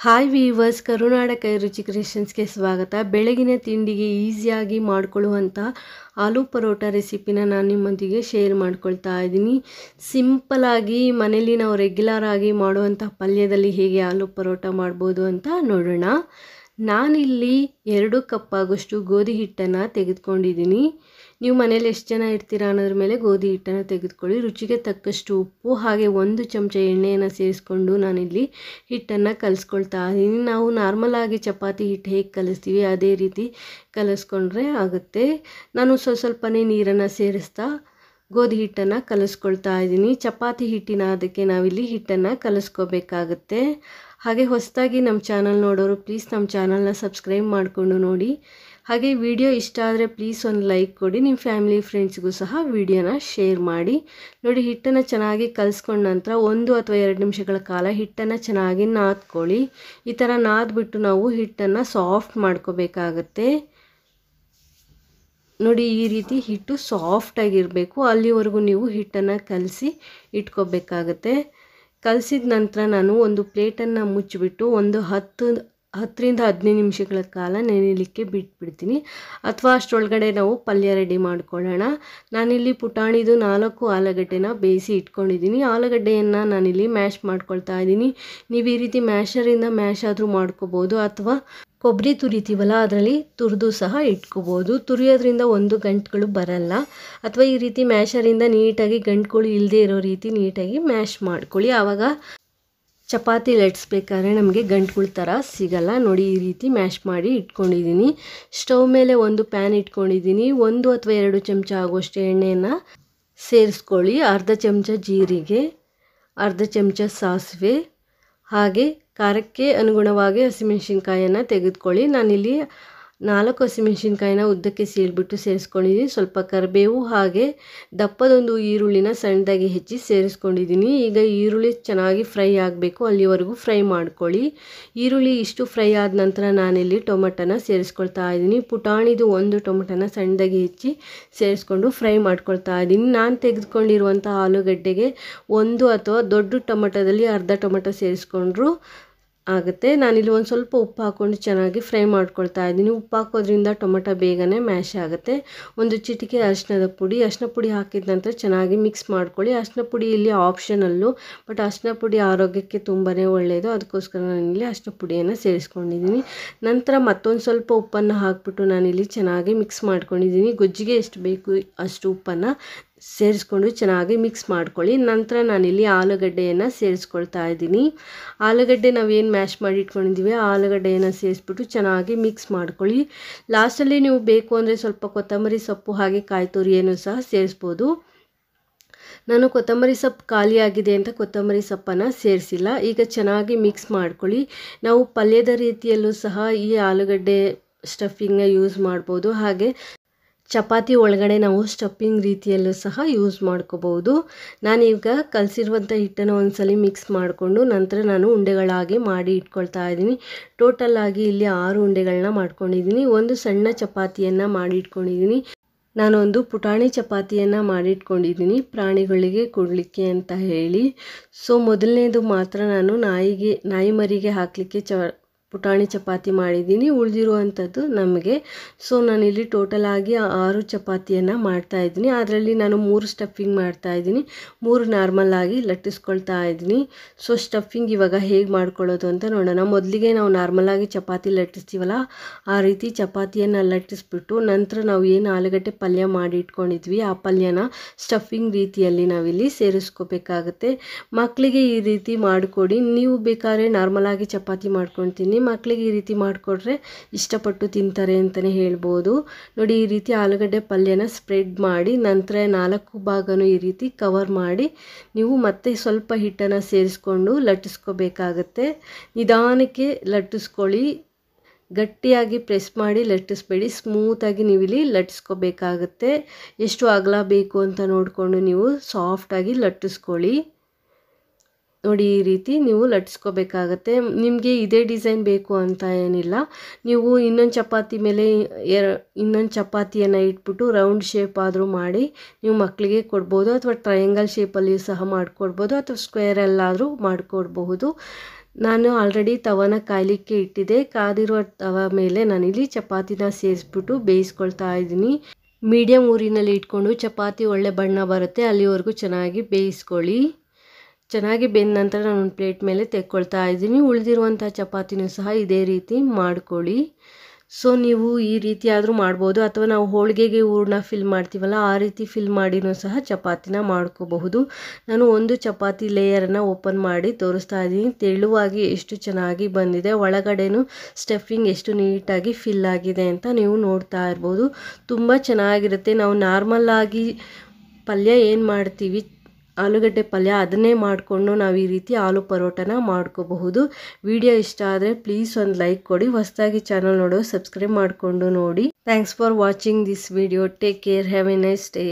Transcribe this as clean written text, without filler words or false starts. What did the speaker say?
Hi viewers, ಕರುನಾಡ ಕೈ ರುಚಿ ಕ್ರಿಯೇಷನ್ಸ್ಗೆ ಸ್ವಾಗತ. ಬೆಳಗಿನ ತಿಂಡಿಗೆ ಈಸಿಯಾಗಿ ಮಾಡಿಕೊಳ್ಳುವಂಥ ಆಲೂ ಪರೋಟ ರೆಸಿಪಿನ ನಾನು ನಿಮ್ಮೊಂದಿಗೆ ಶೇರ್ ಮಾಡ್ಕೊಳ್ತಾ ಇದ್ದೀನಿ. ಸಿಂಪಲಾಗಿ ಮನೇಲಿ ನಾವು ರೆಗ್ಯುಲರ್ ಆಗಿ ಮಾಡುವಂಥ ಪಲ್ಯದಲ್ಲಿ ಹೇಗೆ ಆಲೂ ಪರೋಟ ಮಾಡ್ಬೋದು ಅಂತ ನೋಡೋಣ. ನಾನಿಲ್ಲಿ 2 ಕಪ್ ಆಗೋಷ್ಟು ಗೋಧಿ ಹಿಟ್ಟನ್ನು ತೆಗೆದುಕೊಂಡಿದ್ದೀನಿ. ನೀವು ಮನೇಲಿ ಎಷ್ಟು ಜನ ಇರ್ತೀರಾ ಅನ್ನೋದ್ರ ಮೇಲೆ ಗೋಧಿ ಹಿಟ್ಟನ್ನು ತೆಗೆದುಕೊಳ್ಳಿ. ರುಚಿಗೆ ತಕ್ಕಷ್ಟು ಉಪ್ಪು ಹಾಗೆ 1 ಚಮಚ ಎಣ್ಣೆಯನ್ನು ಸೇರಿಸ್ಕೊಂಡು ನಾನಿಲ್ಲಿ ಹಿಟ್ಟನ್ನು ಕಲಿಸ್ಕೊಳ್ತಾ ಇದ್ದೀನಿ. ನಾವು ನಾರ್ಮಲಾಗಿ ಚಪಾತಿ ಹಿಟ್ಟು ಹೇಗೆ ಕಲಿಸ್ತೀವಿ ಅದೇ ರೀತಿ ಕಲಿಸ್ಕೊಂಡ್ರೆ ಆಗುತ್ತೆ. ನಾನು ಸ್ವಲ್ಪನೇ ನೀರನ್ನು ಸೇರಿಸ್ತಾ ಗೋಧಿ ಹಿಟ್ಟನ್ನು ಕಲಿಸ್ಕೊಳ್ತಾ ಇದ್ದೀನಿ. ಚಪಾತಿ ಹಿಟ್ಟಿನ ಅದಕ್ಕೆ ನಾವಿಲ್ಲಿ ಹಿಟ್ಟನ್ನು ಕಲಿಸ್ಕೋಬೇಕಾಗುತ್ತೆ. ಹಾಗೆ ಹೊಸದಾಗಿ ನಮ್ಮ ಚಾನಲ್ ನೋಡೋರು ಪ್ಲೀಸ್ ನಮ್ಮ ಚಾನಲ್ನ ಸಬ್ಸ್ಕ್ರೈಬ್ ಮಾಡಿಕೊಂಡು ನೋಡಿ. ಹಾಗೆ ವಿಡಿಯೋ ಇಷ್ಟ ಆದರೆ ಪ್ಲೀಸ್ ಒಂದು ಲೈಕ್ ಕೊಡಿ. ನಿಮ್ಮ ಫ್ಯಾಮಿಲಿ ಫ್ರೆಂಡ್ಸ್ಗೂ ಸಹ ವಿಡಿಯೋನ ಶೇರ್ ಮಾಡಿ. ನೋಡಿ, ಹಿಟ್ಟನ್ನು ಚೆನ್ನಾಗಿ ಕಲಿಸ್ಕೊಂಡ ನಂತರ 1 ಅಥವಾ 2 ನಿಮಿಷಗಳ ಕಾಲ ಹಿಟ್ಟನ್ನು ಚೆನ್ನಾಗಿ ನಾದ್ಕೊಳ್ಳಿ. ಈ ಥರ ನಾದ್ಬಿಟ್ಟು ನಾವು ಹಿಟ್ಟನ್ನು ಸಾಫ್ಟ್ ಮಾಡ್ಕೋಬೇಕಾಗತ್ತೆ. ನೋಡಿ, ಈ ರೀತಿ ಹಿಟ್ಟು ಸಾಫ್ಟಾಗಿರಬೇಕು. ಅಲ್ಲಿವರೆಗೂ ನೀವು ಹಿಟ್ಟನ್ನು ಕಲಸಿ ಇಟ್ಕೋಬೇಕಾಗತ್ತೆ. ಕಲಸಿದ ನಂತರ ನಾನು ಒಂದು ಪ್ಲೇಟನ್ನು ಮುಚ್ಚಿಬಿಟ್ಟು ಒಂದು 10ರಿಂದ 15 ನಿಮಿಷಗಳ ಕಾಲ ನೆನೆಯಲಿಕ್ಕೆ ಬಿಟ್ಬಿಡ್ತೀನಿ. ಅಥವಾ ಅಷ್ಟರೊಳಗಡೆ ನಾವು ಪಲ್ಯ ರೆಡಿ ಮಾಡ್ಕೊಳ್ಳೋಣ. ನಾನಿಲ್ಲಿ ಪುಟಾಣಿದು 4 ಆಲೂಗಡ್ಡೆನ ಬೇಯಿಸಿ ಇಟ್ಕೊಂಡಿದ್ದೀನಿ. ಆಲೂಗಡ್ಡೆಯನ್ನು ನಾನಿಲ್ಲಿ ಮ್ಯಾಶ್ ಮಾಡ್ಕೊಳ್ತಾ ಇದ್ದೀನಿ. ನೀವು ಈ ರೀತಿ ಮ್ಯಾಶರಿಂದ ಮ್ಯಾಶ್ ಆದರೂ ಮಾಡ್ಕೋಬೋದು, ಅಥವಾ ಕೊಬ್ಬರಿ ತುರಿತೀವಲ್ಲ ಅದರಲ್ಲಿ ತುರಿದು ಸಹ ಇಟ್ಕೋಬೋದು. ತುರಿಯೋದ್ರಿಂದ ಒಂದು ಗಂಟುಗಳು ಬರಲ್ಲ. ಅಥವಾ ಈ ರೀತಿ ಮ್ಯಾಶರಿಂದ ನೀಟಾಗಿ ಗಂಟುಗಳು ಇಲ್ಲದೆ ಇರೋ ರೀತಿ ನೀಟಾಗಿ ಮ್ಯಾಶ್ ಮಾಡ್ಕೊಳ್ಳಿ. ಆವಾಗ ಚಪಾತಿ ಲಟ್ಸ್ಬೇಕಾದ್ರೆ ನಮಗೆ ಗಂಟುಗಳ ಥರ ಸಿಗಲ್ಲ. ನೋಡಿ, ಈ ರೀತಿ ಮ್ಯಾಶ್ ಮಾಡಿ ಇಟ್ಕೊಂಡಿದ್ದೀನಿ. ಸ್ಟವ್ ಮೇಲೆ ಒಂದು ಪ್ಯಾನ್ ಇಟ್ಕೊಂಡಿದ್ದೀನಿ. 1 ಅಥವಾ 2 ಚಮಚ ಆಗುವಷ್ಟು ಎಣ್ಣೆಯನ್ನು ಸೇರಿಸ್ಕೊಳ್ಳಿ. ಅರ್ಧ ಚಮಚ ಜೀರಿಗೆ, ಅರ್ಧ ಚಮಚ ಸಾಸಿವೆ, ಹಾಗೆ ಖಾರಕ್ಕೆ ಅನುಗುಣವಾಗಿ ಹಸಿಮೆಣಸಿನ್ಕಾಯನ್ನು ತೆಗೆದುಕೊಳ್ಳಿ. ನಾನಿಲ್ಲಿ 4 ಹಸಿಮೆಣಸಿನ್ಕಾಯಿನ ಉದ್ದಕ್ಕೆ ಸೀಳ್ಬಿಟ್ಟು ಸೇರಿಸ್ಕೊಂಡಿದ್ದೀನಿ. ಸ್ವಲ್ಪ ಕರಿಬೇವು ಹಾಗೆ ದಪ್ಪದೊಂದು ಈರುಳ್ಳಿನ ಸಣ್ಣದಾಗಿ ಹೆಚ್ಚಿ ಸೇರಿಸ್ಕೊಂಡಿದ್ದೀನಿ. ಈಗ ಈರುಳ್ಳಿ ಚೆನ್ನಾಗಿ ಫ್ರೈ ಆಗಬೇಕು, ಅಲ್ಲಿವರೆಗೂ ಫ್ರೈ ಮಾಡ್ಕೊಳ್ಳಿ. ಈರುಳ್ಳಿ ಇಷ್ಟು ಫ್ರೈ ಆದ ನಂತರ ನಾನಿಲ್ಲಿ ಟೊಮೆಟೊನ ಸೇರಿಸ್ಕೊಳ್ತಾ ಇದ್ದೀನಿ. ಪುಟಾಣಿದು 1 ಟೊಮೆಟೊನ ಸಣ್ಣದಾಗಿ ಹೆಚ್ಚಿ ಸೇರಿಸ್ಕೊಂಡು ಫ್ರೈ ಮಾಡ್ಕೊಳ್ತಾ ಇದ್ದೀನಿ. ನಾನು ತೆಗೆದುಕೊಂಡಿರುವಂಥ ಆಲೂಗಡ್ಡೆಗೆ 1 ಅಥವಾ ದೊಡ್ಡ ಟೊಮೆಟೊದಲ್ಲಿ ಅರ್ಧ ಟೊಮೆಟೊ ಸೇರಿಸ್ಕೊಂಡ್ರು ಆಗುತ್ತೆ. ನಾನಿಲ್ಲಿ ಒಂದು ಸ್ವಲ್ಪ ಉಪ್ಪು ಹಾಕ್ಕೊಂಡು ಚೆನ್ನಾಗಿ ಫ್ರೈ ಮಾಡ್ಕೊಳ್ತಾ ಇದ್ದೀನಿ. ಉಪ್ಪು ಹಾಕೋದ್ರಿಂದ ಟೊಮೆಟೊ ಬೇಗನೆ ಮ್ಯಾಶ್ ಆಗುತ್ತೆ. ಒಂದು ಚಿಟಿಕೆ ಅರಿಶಿಣದ ಪುಡಿ ಹಾಕಿದ ನಂತರ ಚೆನ್ನಾಗಿ ಮಿಕ್ಸ್ ಮಾಡ್ಕೊಳ್ಳಿ. ಅರಿಶಿನ ಪುಡಿ ಇಲ್ಲಿ ಆಪ್ಷನಲ್ಲು, ಬಟ್ ಅರಿಶಿನ ಪುಡಿ ಆರೋಗ್ಯಕ್ಕೆ ತುಂಬಾ ಒಳ್ಳೆಯದು. ಅದಕ್ಕೋಸ್ಕರ ನಾನಿಲ್ಲಿ ಅರಿಶಿನ ಪುಡಿಯನ್ನು ಸೇರಿಸ್ಕೊಂಡಿದ್ದೀನಿ. ನಂತರ ಮತ್ತೊಂದು ಸ್ವಲ್ಪ ಉಪ್ಪನ್ನು ಹಾಕ್ಬಿಟ್ಟು ನಾನಿಲ್ಲಿ ಚೆನ್ನಾಗಿ ಮಿಕ್ಸ್ ಮಾಡ್ಕೊಂಡಿದ್ದೀನಿ. ಗೊಜ್ಜಿಗೆ ಎಷ್ಟು ಬೇಕು ಅಷ್ಟು ಉಪ್ಪನ್ನು ಸೇರಿಸ್ಕೊಂಡು ಚೆನ್ನಾಗಿ ಮಿಕ್ಸ್ ಮಾಡ್ಕೊಳ್ಳಿ. ನಂತರ ನಾನಿಲ್ಲಿ ಆಲೂಗಡ್ಡೆಯನ್ನು ಸೇರಿಸ್ಕೊಳ್ತಾ ಇದ್ದೀನಿ. ಆಲೂಗಡ್ಡೆ ನಾವೇನು ಮ್ಯಾಶ್ ಮಾಡಿ ಇಟ್ಕೊಂಡಿದ್ದೀವಿ ಆಲೂಗಡ್ಡೆಯನ್ನು ಸೇರಿಸ್ಬಿಟ್ಟು ಚೆನ್ನಾಗಿ ಮಿಕ್ಸ್ ಮಾಡ್ಕೊಳ್ಳಿ. ಲಾಸ್ಟಲ್ಲಿ ನೀವು ಬೇಕು ಅಂದರೆ ಸ್ವಲ್ಪ ಕೊತ್ತಂಬರಿ ಸೊಪ್ಪು ಹಾಗೆ ಕಾಯಿ ತುರಿಯನ್ನು ಸಹ ಸೇರಿಸ್ಬೋದು. ನಾನು ಕೊತ್ತಂಬರಿ ಸೊಪ್ಪು ಖಾಲಿಯಾಗಿದೆ ಅಂತ ಕೊತ್ತಂಬರಿ ಸೊಪ್ಪನ್ನು ಸೇರಿಸಿಲ್ಲ. ಈಗ ಚೆನ್ನಾಗಿ ಮಿಕ್ಸ್ ಮಾಡ್ಕೊಳ್ಳಿ. ನಾವು ಪಲ್ಯದ ರೀತಿಯಲ್ಲೂ ಸಹ ಈ ಆಲೂಗಡ್ಡೆ ಸ್ಟಫಿಂಗ್ನ ಯೂಸ್ ಮಾಡ್ಬೋದು. ಹಾಗೆ ಚಪಾತಿ ಒಳಗಡೆ ನಾವು ಸ್ಟಫಿಂಗ್ ರೀತಿಯಲ್ಲೂ ಸಹ ಯೂಸ್ ಮಾಡ್ಕೋಬೋದು. ನಾನೀಗ ಕಲಸಿರುವಂಥ ಹಿಟ್ಟನ್ನು ಒಂದ್ಸಲ ಮಿಕ್ಸ್ ಮಾಡಿಕೊಂಡು ನಂತರ ನಾನು ಉಂಡೆಗಳಾಗಿ ಮಾಡಿ ಇಟ್ಕೊಳ್ತಾ ಇದ್ದೀನಿ. ಟೋಟಲಾಗಿ ಇಲ್ಲಿ 6 ಉಂಡೆಗಳನ್ನ ಮಾಡ್ಕೊಂಡಿದ್ದೀನಿ. ಒಂದು ಸಣ್ಣ ಚಪಾತಿಯನ್ನು ಮಾಡಿ ಇಟ್ಕೊಂಡಿದ್ದೀನಿ. ನಾನೊಂದು ಪುಟಾಣಿ ಚಪಾತಿಯನ್ನು ಮಾಡಿಟ್ಕೊಂಡಿದ್ದೀನಿ ಪ್ರಾಣಿಗಳಿಗೆ ಕೊಡಲಿಕ್ಕೆ ಅಂತ ಹೇಳಿ. ಸೊ ಮೊದಲನೇದು ಮಾತ್ರ ನಾನು ನಾಯಿ ಮರಿಗೆ ಹಾಕಲಿಕ್ಕೆ ಪುಟಾಣಿ ಚಪಾತಿ ಮಾಡಿದ್ದೀನಿ. ಉಳಿದಿರುವಂಥದ್ದು ನಮಗೆ. ಸೊ ನಾನಿಲ್ಲಿ ಟೋಟಲಾಗಿ 6 ಚಪಾತಿಯನ್ನು ಮಾಡ್ತಾಯಿದ್ದೀನಿ. ಅದರಲ್ಲಿ ನಾನು 3 ಸ್ಟಫಿಂಗ್ ಮಾಡ್ತಾಯಿದ್ದೀನಿ, 3 ನಾರ್ಮಲಾಗಿ ಲಟ್ಟಿಸ್ಕೊಳ್ತಾ ಇದ್ದೀನಿ. ಸೊ ಸ್ಟಫಿಂಗ್ ಇವಾಗ ಹೇಗೆ ಮಾಡ್ಕೊಳ್ಳೋದು ಅಂತ ನೋಡೋಣ. ಮೊದಲಿಗೆ ನಾವು ನಾರ್ಮಲಾಗಿ ಚಪಾತಿ ಲಟ್ಟಿಸ್ತೀವಲ್ಲ ಆ ರೀತಿ ಚಪಾತಿಯನ್ನು ಲಟ್ಟಿಸ್ಬಿಟ್ಟು ನಂತರ ನಾವು ಏನು ಆಲೂಗಡ್ಡೆ ಪಲ್ಯ ಮಾಡಿ ಇಟ್ಕೊಂಡಿದ್ವಿ ಆ ಪಲ್ಯನ ಸ್ಟಫಿಂಗ್ ರೀತಿಯಲ್ಲಿ ನಾವಿಲ್ಲಿ ಸೇರಿಸ್ಕೋಬೇಕಾಗತ್ತೆ. ಮಕ್ಕಳಿಗೆ ಈ ರೀತಿ ಮಾಡಿಕೊಡಿ. ನೀವು ಬೇಕಾದ್ರೆ ನಾರ್ಮಲಾಗಿ ಚಪಾತಿ ಮಾಡ್ಕೊಳ್ತೀನಿ, ಮಕ್ಕಳಿಗೆ ಈ ರೀತಿ ಮಾಡಿಕೊಟ್ರೆ ಇಷ್ಟಪಟ್ಟು ತಿಂತಾರೆ ಅಂತಲೇ ಹೇಳ್ಬೋದು. ನೋಡಿ, ಈ ರೀತಿ ಆಲೂಗಡ್ಡೆ ಪಲ್ಯನ ಸ್ಪ್ರೆಡ್ ಮಾಡಿ ನಂತರ 4 ಭಾಗನೂ ಈ ರೀತಿ ಕವರ್ ಮಾಡಿ ನೀವು ಮತ್ತೆ ಸ್ವಲ್ಪ ಹಿಟ್ಟನ್ನು ಸೇರಿಸ್ಕೊಂಡು ಲಟ್ಟಿಸ್ಕೋಬೇಕಾಗತ್ತೆ. ನಿಧಾನಕ್ಕೆ ಲಟ್ಟಿಸ್ಕೊಳ್ಳಿ, ಗಟ್ಟಿಯಾಗಿ ಪ್ರೆಸ್ ಮಾಡಿ ಲಟ್ಟಿಸ್ಬೇಡಿ. ಸ್ಮೂತಾಗಿ ನೀವಿಲ್ಲಿ ಲಟ್ಟಿಸ್ಕೋಬೇಕಾಗತ್ತೆ. ಎಷ್ಟು ಅಗಲ ಬೇಕು ಅಂತ ನೋಡಿಕೊಂಡು ನೀವು ಸಾಫ್ಟಾಗಿ ಲಟ್ಟಿಸ್ಕೊಳ್ಳಿ. ನೋಡಿ, ಈ ರೀತಿ ನೀವು ಲಟ್ಟಿಸ್ಕೋಬೇಕಾಗತ್ತೆ. ನಿಮಗೆ ಇದೇ ಡಿಸೈನ್ ಬೇಕು ಅಂತ ಏನಿಲ್ಲ. ನೀವು ಇನ್ನೊಂದು ಚಪಾತಿ ಮೇಲೆ ಇನ್ನೊಂದು ಚಪಾತಿಯನ್ನು ಇಟ್ಬಿಟ್ಟು ರೌಂಡ್ ಶೇಪ್ ಆದರೂ ಮಾಡಿ ನೀವು ಮಕ್ಕಳಿಗೆ ಕೊಡ್ಬೋದು, ಅಥವಾ ಟ್ರಯಾಂಗಲ್ ಶೇಪಲ್ಲಿ ಸಹ ಮಾಡಿಕೊಡ್ಬೋದು, ಅಥವಾ ಸ್ಕ್ವೇರಲ್ಲಾದರೂ ಮಾಡಿಕೊಡ್ಬಹುದು. ನಾನು ಆಲ್ರೆಡಿ ತವನ ಕಾಯಲಿಕ್ಕೆ ಇಟ್ಟಿದ್ದೆ. ಕಾದಿರುವ ತವ ಮೇಲೆ ನಾನಿಲ್ಲಿ ಚಪಾತಿನ ಸೇರಿಸ್ಬಿಟ್ಟು ಬೇಯಿಸ್ಕೊಳ್ತಾ ಇದ್ದೀನಿ. ಮೀಡಿಯಮ್ ಊರಿನಲ್ಲಿ ಇಟ್ಕೊಂಡು ಚಪಾತಿ ಒಳ್ಳೆ ಬಣ್ಣ ಬರುತ್ತೆ ಅಲ್ಲಿವರೆಗೂ ಚೆನ್ನಾಗಿ ಬೇಯಿಸ್ಕೊಳ್ಳಿ. ಚೆನ್ನಾಗಿ ಬೆಂದ ನಂತರ ನಾನು ಒಂದು ಪ್ಲೇಟ್ ಮೇಲೆ ತೆಕ್ಕೊಳ್ತಾ ಇದ್ದೀನಿ. ಉಳಿದಿರುವಂಥ ಚಪಾತಿನೂ ಸಹ ಇದೇ ರೀತಿ ಮಾಡ್ಕೊಳ್ಳಿ. ಸೊ ನೀವು ಈ ರೀತಿ ಆದರೂ ಮಾಡ್ಬೋದು, ಅಥವಾ ನಾವು ಹೋಳಿಗೆಗೆ ಹೂರಣ ಫಿಲ್ ಮಾಡ್ತೀವಲ್ಲ ಆ ರೀತಿ ಫಿಲ್ ಮಾಡಿನೂ ಸಹ ಚಪಾತಿನ ಮಾಡ್ಕೋಬಹುದು. ನಾನು ಒಂದು ಚಪಾತಿ ಲೇಯರನ್ನು ಓಪನ್ ಮಾಡಿ ತೋರಿಸ್ತಾ ಇದ್ದೀನಿ. ತೆಳುವಾಗಿ ಎಷ್ಟು ಚೆನ್ನಾಗಿ ಬಂದಿದೆ, ಒಳಗಡೆನೂ ಸ್ಟಫಿಂಗ್ ಎಷ್ಟು ನೀಟಾಗಿ ಫಿಲ್ ಆಗಿದೆ ಅಂತ ನೀವು ನೋಡ್ತಾ ಇರ್ಬೋದು. ತುಂಬ ಚೆನ್ನಾಗಿರುತ್ತೆ. ನಾವು ನಾರ್ಮಲ್ಲಾಗಿ ಪಲ್ಯ ಏನು ಮಾಡ್ತೀವಿ, ಆಲೂಗಡ್ಡೆ ಪಲ್ಯ, ಅದನ್ನೇ ಮಾಡಿಕೊಂಡು ನಾವು ಈ ರೀತಿ ಆಲೂ ಪರೋಟನ ಮಾಡ್ಕೋಬಹುದು. ವಿಡಿಯೋ ಇಷ್ಟ ಆದರೆ ಪ್ಲೀಸ್ ಒಂದು ಲೈಕ್ ಕೊಡಿ. ಹೊಸದಾಗಿ ಚಾನಲ್ ನೋಡೋ ಸಬ್ಸ್ಕ್ರೈಬ್ ಮಾಡಿಕೊಂಡು ನೋಡಿ. Thanks for watching this video. Take care. Have A nice day.